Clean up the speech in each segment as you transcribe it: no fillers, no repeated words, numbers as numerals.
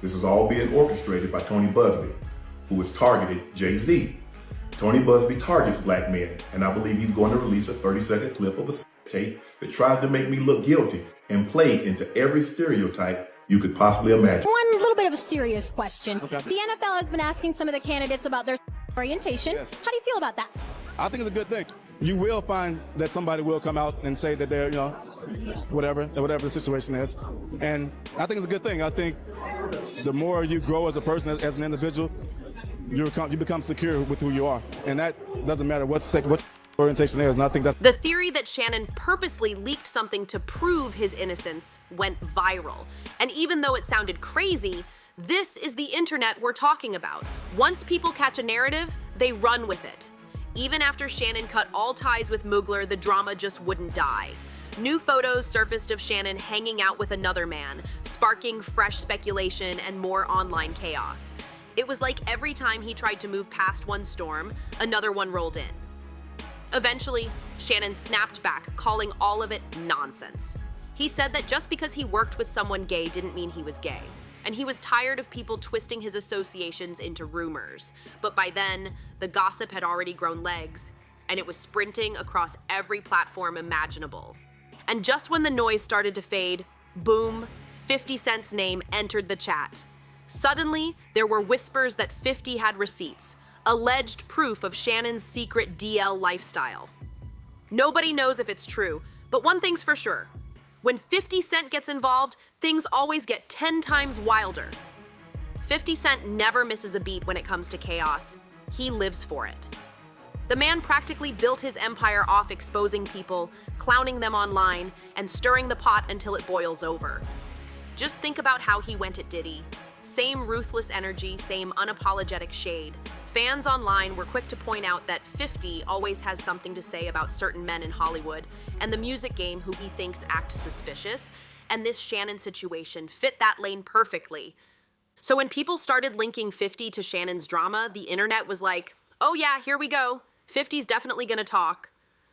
This is all being orchestrated by Tony Busby, who has targeted Jay-Z. Tony Busby targets black men, and I believe he's going to release a 30-second clip of a tape that tries to make me look guilty and play into every stereotype you could possibly imagine. One little bit of a serious question. Okay. The NFL has been asking some of the candidates about their orientation. Yes. How do you feel about that? I think it's a good thing. You will find that somebody will come out and say that they're, whatever the situation is. And I think it's a good thing. I think the more you grow as a person, as an individual, you become secure with who you are. And that doesn't matter what orientation is. And I think that's the theory that Shannon purposely leaked something to prove his innocence went viral. And even though it sounded crazy, this is the internet we're talking about. Once people catch a narrative, they run with it. Even after Shannon cut all ties with Mugler, the drama just wouldn't die. New photos surfaced of Shannon hanging out with another man, sparking fresh speculation and more online chaos. It was like every time he tried to move past one storm, another one rolled in. Eventually, Shannon snapped back, calling all of it nonsense. He said that just because he worked with someone gay didn't mean he was gay, and he was tired of people twisting his associations into rumors. But by then, the gossip had already grown legs, and it was sprinting across every platform imaginable. And just when the noise started to fade, boom, 50 Cent's name entered the chat. Suddenly, there were whispers that 50 had receipts, alleged proof of Shannon's secret DL lifestyle. Nobody knows if it's true, but one thing's for sure. When 50 Cent gets involved, things always get 10 times wilder. 50 Cent never misses a beat when it comes to chaos. He lives for it. The man practically built his empire off exposing people, clowning them online, and stirring the pot until it boils over. Just think about how he went at Diddy. Same ruthless energy, same unapologetic shade. Fans online were quick to point out that 50 always has something to say about certain men in Hollywood and the music game who he thinks act suspicious, and this Shannon situation fit that lane perfectly. So when people started linking 50 to Shannon's drama, the internet was like, oh yeah, here we go. 50's definitely gonna talk.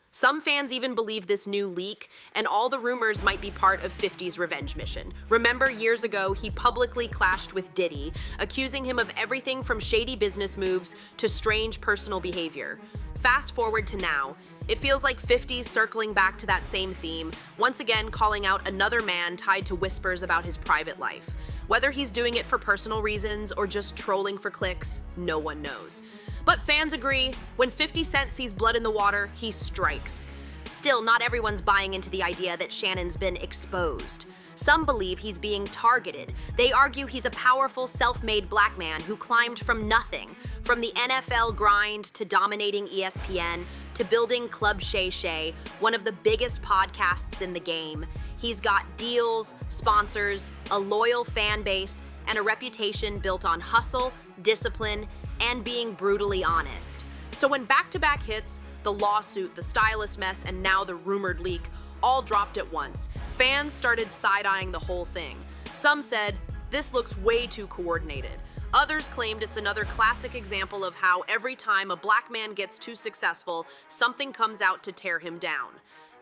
Some fans even believe this new leak, and all the rumors might be part of 50's revenge mission. Remember, years ago, he publicly clashed with Diddy, accusing him of everything from shady business moves to strange personal behavior. Fast forward to now, it feels like 50's circling back to that same theme, once again calling out another man tied to whispers about his private life. Whether he's doing it for personal reasons or just trolling for clicks, no one knows. But fans agree, when 50 Cent sees blood in the water, he strikes. Still, not everyone's buying into the idea that Shannon's been exposed. Some believe he's being targeted. They argue he's a powerful, self-made black man who climbed from nothing, from the NFL grind to dominating ESPN to building Club Shay Shay, one of the biggest podcasts in the game. He's got deals, sponsors, a loyal fan base, and a reputation built on hustle, discipline, and being brutally honest. So when back-to-back hits, the lawsuit, the stylist mess, and now the rumored leak all dropped at once, fans started side-eyeing the whole thing. Some said, this looks way too coordinated. Others claimed it's another classic example of how every time a black man gets too successful, something comes out to tear him down.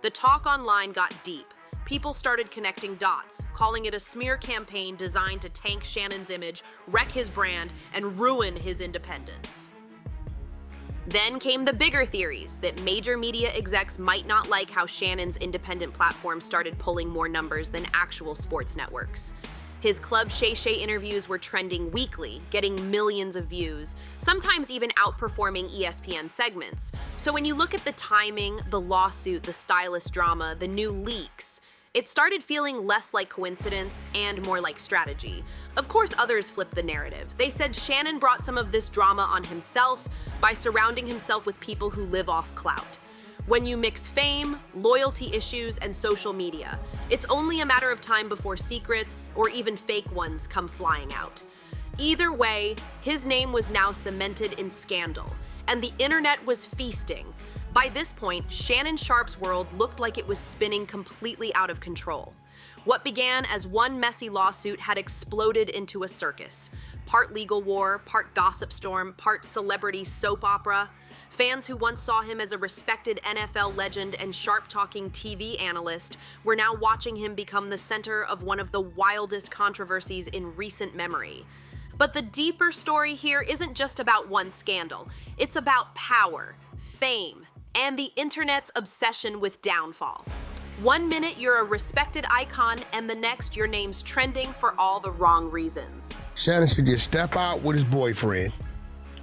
The talk online got deep. People started connecting dots, calling it a smear campaign designed to tank Shannon's image, wreck his brand, and ruin his independence. Then came the bigger theories that major media execs might not like how Shannon's independent platform started pulling more numbers than actual sports networks. His Club Shay Shay interviews were trending weekly, getting millions of views, sometimes even outperforming ESPN segments. So when you look at the timing, the lawsuit, the stylist drama, the new leaks, it started feeling less like coincidence and more like strategy. Of course, others flipped the narrative. They said Shannon brought some of this drama on himself by surrounding himself with people who live off clout. When you mix fame, loyalty issues, and social media, it's only a matter of time before secrets, or even fake ones, come flying out. Either way, his name was now cemented in scandal, and the internet was feasting. By this point, Shannon Sharpe's world looked like it was spinning completely out of control. What began as one messy lawsuit had exploded into a circus. Part legal war, part gossip storm, part celebrity soap opera. Fans who once saw him as a respected NFL legend and sharp-talking TV analyst were now watching him become the center of one of the wildest controversies in recent memory. But the deeper story here isn't just about one scandal. It's about power, fame, and the internet's obsession with downfall. One minute you're a respected icon, and the next your name's trending for all the wrong reasons. Shannon should just step out with his boyfriend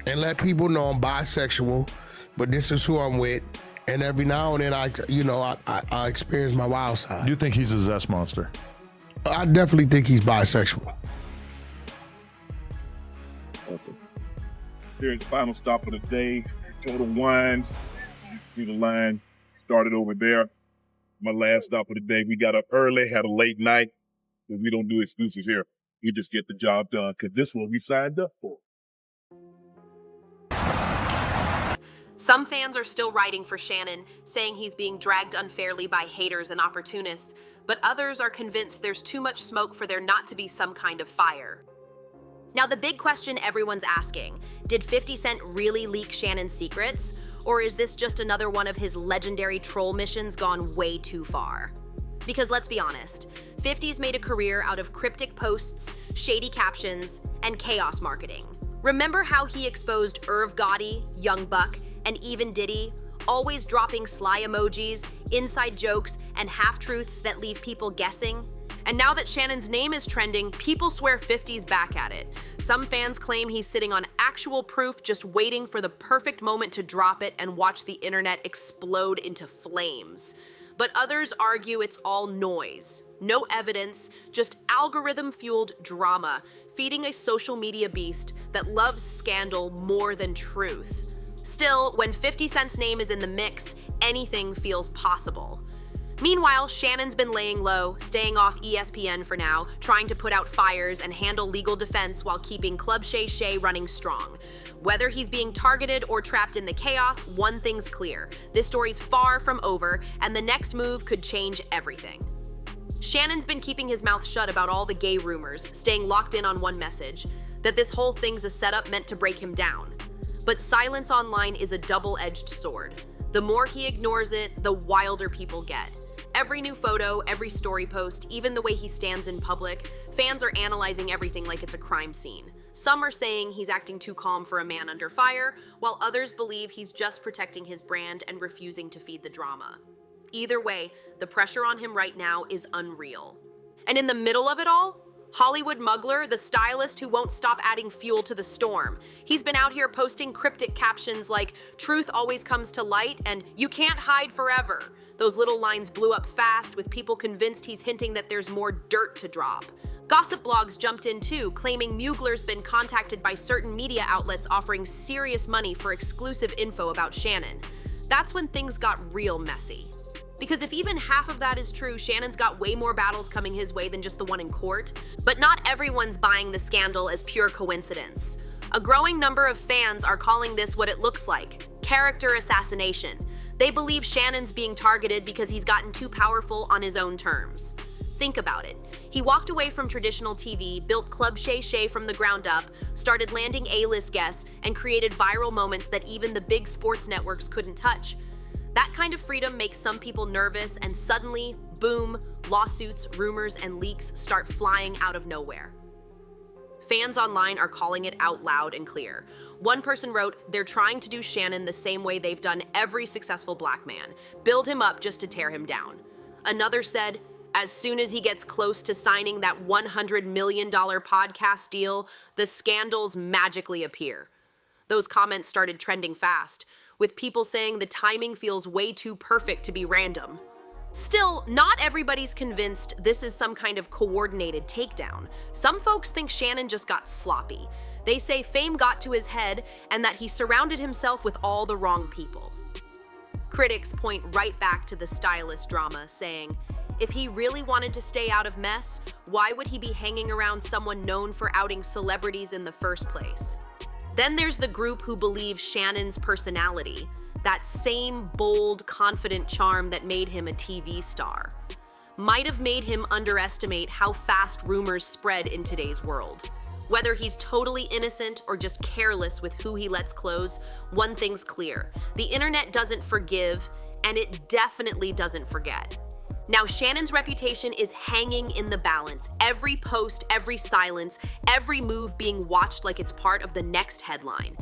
and let people know I'm bisexual, but this is who I'm with. And every now and then I experience my wild side. You think he's a zest monster? I definitely think he's bisexual. Awesome. Here's the final stop of the day. Total Wines. You can see the line started over there. My last stop of the day. We got up early, had a late night, because we don't do excuses here. You just get the job done, because this is what we signed up for. Some fans are still writing for Shannon, saying he's being dragged unfairly by haters and opportunists, but others are convinced there's too much smoke for there not to be some kind of fire. Now, the big question everyone's asking, did 50 Cent really leak Shannon's secrets? Or is this just another one of his legendary troll missions gone way too far? Because let's be honest, 50's made a career out of cryptic posts, shady captions, and chaos marketing. Remember how he exposed Irv Gotti, Young Buck, and even Diddy, always dropping sly emojis, inside jokes, and half-truths that leave people guessing? And now that Shannon's name is trending, people swear 50's back at it. Some fans claim he's sitting on actual proof, just waiting for the perfect moment to drop it and watch the internet explode into flames. But others argue it's all noise. No evidence, just algorithm-fueled drama, feeding a social media beast that loves scandal more than truth. Still, when 50 Cent's name is in the mix, anything feels possible. Meanwhile, Shannon's been laying low, staying off ESPN for now, trying to put out fires and handle legal defense while keeping Club Shay Shay running strong. Whether he's being targeted or trapped in the chaos, one thing's clear. This story's far from over, and the next move could change everything. Shannon's been keeping his mouth shut about all the gay rumors, staying locked in on one message, that this whole thing's a setup meant to break him down. But silence online is a double-edged sword. The more he ignores it, the wilder people get. Every new photo, every story post, even the way he stands in public, fans are analyzing everything like it's a crime scene. Some are saying he's acting too calm for a man under fire, while others believe he's just protecting his brand and refusing to feed the drama. Either way, the pressure on him right now is unreal. And in the middle of it all, Hollywood Muggler, the stylist who won't stop adding fuel to the storm. He's been out here posting cryptic captions like, "Truth always comes to light," and "You can't hide forever." Those little lines blew up fast, with people convinced he's hinting that there's more dirt to drop. Gossip blogs jumped in too, claiming Mugler's been contacted by certain media outlets offering serious money for exclusive info about Shannon. That's when things got real messy. Because if even half of that is true, Shannon's got way more battles coming his way than just the one in court. But not everyone's buying the scandal as pure coincidence. A growing number of fans are calling this what it looks like: character assassination. They believe Shannon's being targeted because he's gotten too powerful on his own terms. Think about it. He walked away from traditional TV, built Club Shay Shay from the ground up, started landing A-list guests, and created viral moments that even the big sports networks couldn't touch. That kind of freedom makes some people nervous, and suddenly, boom, lawsuits, rumors, and leaks start flying out of nowhere. Fans online are calling it out loud and clear. One person wrote, "They're trying to do Shannon the same way they've done every successful black man, build him up just to tear him down." Another said, "As soon as he gets close to signing that $100 million podcast deal, the scandals magically appear." Those comments started trending fast, with people saying the timing feels way too perfect to be random. Still, not everybody's convinced this is some kind of coordinated takedown. Some folks think Shannon just got sloppy. They say fame got to his head and that he surrounded himself with all the wrong people. Critics point right back to the stylist drama, saying, if he really wanted to stay out of mess, why would he be hanging around someone known for outing celebrities in the first place? Then there's the group who believe Shannon's personality, that same bold, confident charm that made him a TV star, might have made him underestimate how fast rumors spread in today's world. Whether he's totally innocent or just careless with who he lets close, one thing's clear. The internet doesn't forgive, and it definitely doesn't forget. Now, Shannon's reputation is hanging in the balance. Every post, every silence, every move being watched like it's part of the next headline.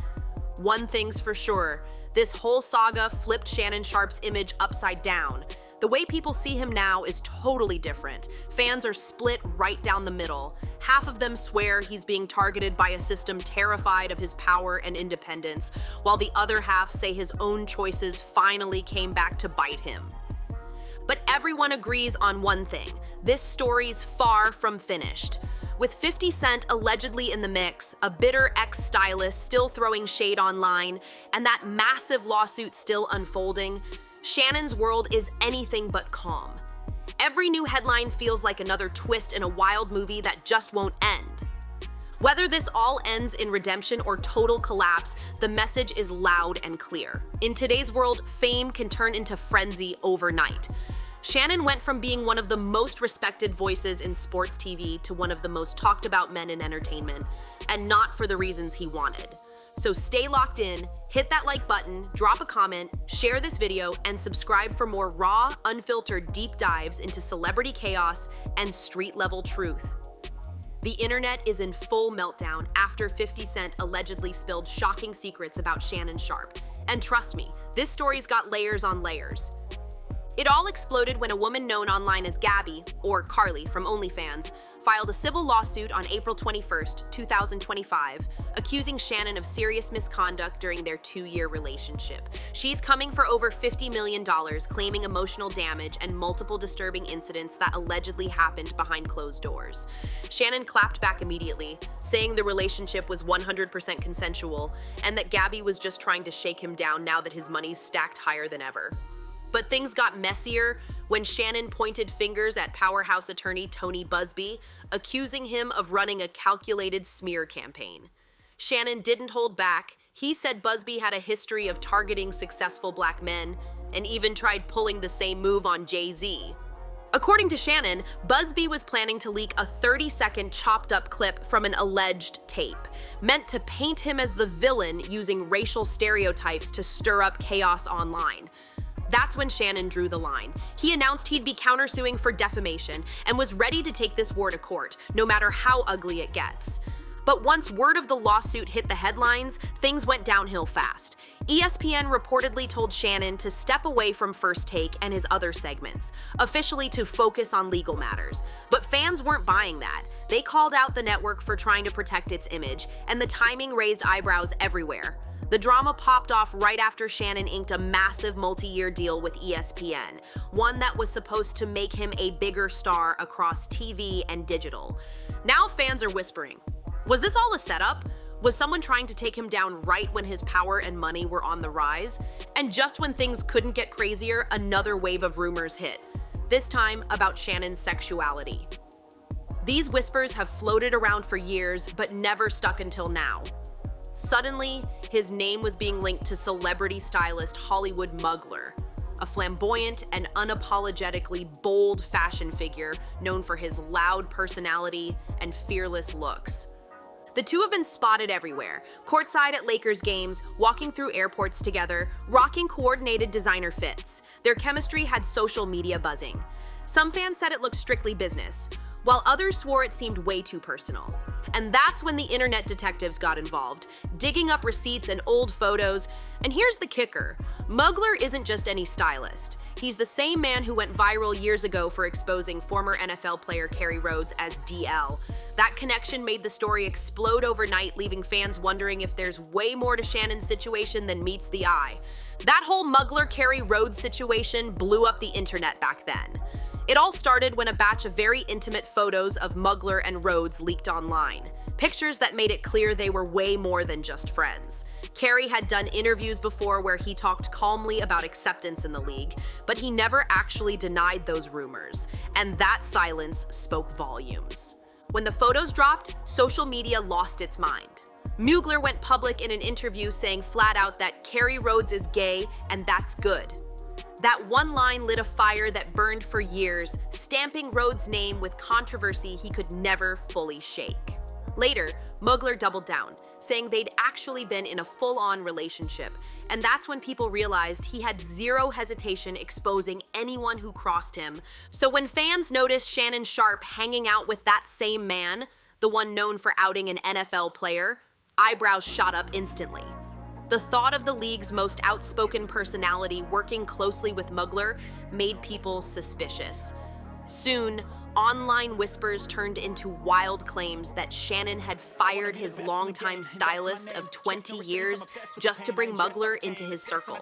One thing's for sure, this whole saga flipped Shannon Sharpe's image upside down. The way people see him now is totally different. Fans are split right down the middle. Half of them swear he's being targeted by a system terrified of his power and independence, while the other half say his own choices finally came back to bite him. But everyone agrees on one thing: this story's far from finished. With 50 Cent allegedly in the mix, a bitter ex-stylist still throwing shade online, and that massive lawsuit still unfolding, Shannon's world is anything but calm. Every new headline feels like another twist in a wild movie that just won't end. Whether this all ends in redemption or total collapse, the message is loud and clear. In today's world, fame can turn into frenzy overnight. Shannon went from being one of the most respected voices in sports TV to one of the most talked about men in entertainment, and not for the reasons he wanted. So stay locked in, hit that like button, drop a comment, share this video, and subscribe for more raw, unfiltered deep dives into celebrity chaos and street-level truth. The internet is in full meltdown after 50 Cent allegedly spilled shocking secrets about Shannon Sharpe. And trust me, this story's got layers on layers. It all exploded when a woman known online as Gabby, or Carly from OnlyFans, filed a civil lawsuit on April 21st, 2025, accusing Shannon of serious misconduct during their 2-year relationship. She's coming for over $50 million, claiming emotional damage and multiple disturbing incidents that allegedly happened behind closed doors. Shannon clapped back immediately, saying the relationship was 100% consensual and that Gabby was just trying to shake him down now that his money's stacked higher than ever. But things got messier when Shannon pointed fingers at powerhouse attorney Tony Busby, accusing him of running a calculated smear campaign. Shannon didn't hold back. He said Busby had a history of targeting successful black men and even tried pulling the same move on Jay-Z. According to Shannon, Busby was planning to leak a 30-second chopped-up clip from an alleged tape, meant to paint him as the villain using racial stereotypes to stir up chaos online. That's when Shannon drew the line. He announced he'd be countersuing for defamation and was ready to take this war to court, no matter how ugly it gets. But once word of the lawsuit hit the headlines, things went downhill fast. ESPN reportedly told Shannon to step away from First Take and his other segments, officially to focus on legal matters. But fans weren't buying that. They called out the network for trying to protect its image, and the timing raised eyebrows everywhere. The drama popped off right after Shannon inked a massive multi-year deal with ESPN, one that was supposed to make him a bigger star across TV and digital. Now fans are whispering, was this all a setup? Was someone trying to take him down right when his power and money were on the rise? And just when things couldn't get crazier, another wave of rumors hit, this time about Shannon's sexuality. These whispers have floated around for years, but never stuck until now. Suddenly, his name was being linked to celebrity stylist Hollywood Mugler, a flamboyant and unapologetically bold fashion figure known for his loud personality and fearless looks. The two have been spotted everywhere, courtside at Lakers games, walking through airports together, rocking coordinated designer fits. Their chemistry had social media buzzing. Some fans said it looked strictly business, while others swore it seemed way too personal. And that's when the internet detectives got involved, digging up receipts and old photos. And here's the kicker: Mugler isn't just any stylist. He's the same man who went viral years ago for exposing former NFL player Kerry Rhodes as DL. That connection made the story explode overnight, leaving fans wondering if there's way more to Shannon's situation than meets the eye. That whole Mugler-Kerry Rhodes situation blew up the internet back then. It all started when a batch of very intimate photos of Mugler and Rhodes leaked online. Pictures that made it clear they were way more than just friends. Kerry had done interviews before where he talked calmly about acceptance in the league, but he never actually denied those rumors, and that silence spoke volumes. When the photos dropped, social media lost its mind. Mugler went public in an interview saying flat out that Kerry Rhodes is gay, and that's good. That one line lit a fire that burned for years, stamping Rhodes' name with controversy he could never fully shake. Later, Mugler doubled down, saying they'd actually been in a full-on relationship, and that's when people realized he had zero hesitation exposing anyone who crossed him. So when fans noticed Shannon Sharpe hanging out with that same man, the one known for outing an NFL player, eyebrows shot up instantly. The thought of the league's most outspoken personality working closely with Mugler made people suspicious. Soon, online whispers turned into wild claims that Shannon had fired his longtime stylist of 20 years just to bring Mugler into his circle.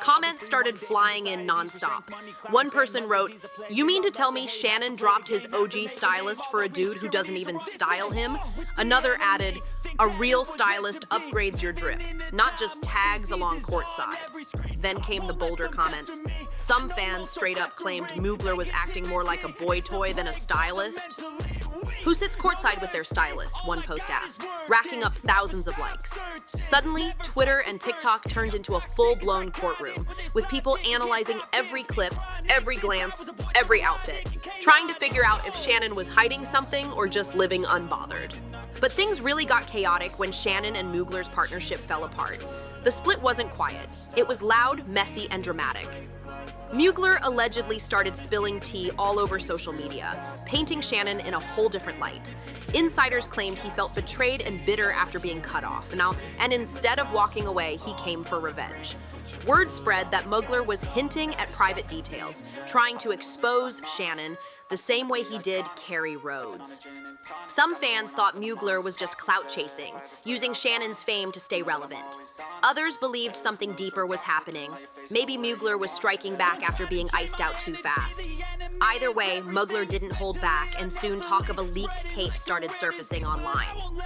Comments started flying in nonstop. One person wrote, "You mean to tell me Shannon dropped his OG stylist for a dude who doesn't even style him?" Another added, "A real stylist upgrades your drip, not just tags along courtside." Then came the bolder comments. Some fans straight up claimed Mugler was acting more like a boy toy than a stylist. "Who sits courtside with their stylist?" one post asked, racking up thousands of likes. Suddenly, Twitter and TikTok turned into a full-blown courtroom, with people analyzing every clip, every glance, every outfit, trying to figure out if Shannon was hiding something or just living unbothered. But things really got chaotic when Shannon and Mugler's partnership fell apart. The split wasn't quiet. It was loud, messy, and dramatic. Mugler allegedly started spilling tea all over social media, painting Shannon in a whole different light. Insiders claimed he felt betrayed and bitter after being cut off, and instead of walking away, he came for revenge. Word spread that Mugler was hinting at private details, trying to expose Shannon the same way he did Kerry Rhodes. Some fans thought Mugler was just clout chasing, using Shannon's fame to stay relevant. Others believed something deeper was happening. Maybe Mugler was striking back after being iced out too fast. Either way, Mugler didn't hold back, and soon talk of a leaked tape started surfacing online.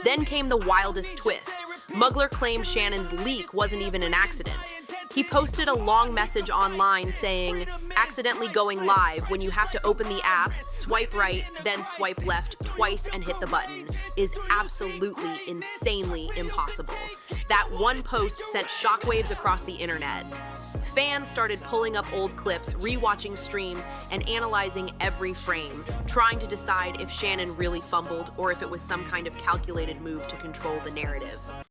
Then came the wildest twist. Mugler claimed Shannon's leak wasn't even an accident. He posted a long message online saying, "Accidentally going live when you have to open the app, swipe right, then swipe left twice and hit the button is absolutely insanely impossible." That one post sent shockwaves across the internet. Fans started pulling up old clips, rewatching streams, and analyzing every frame, trying to decide if Shannon really fumbled or if it was some kind of calculated move to control the narrative.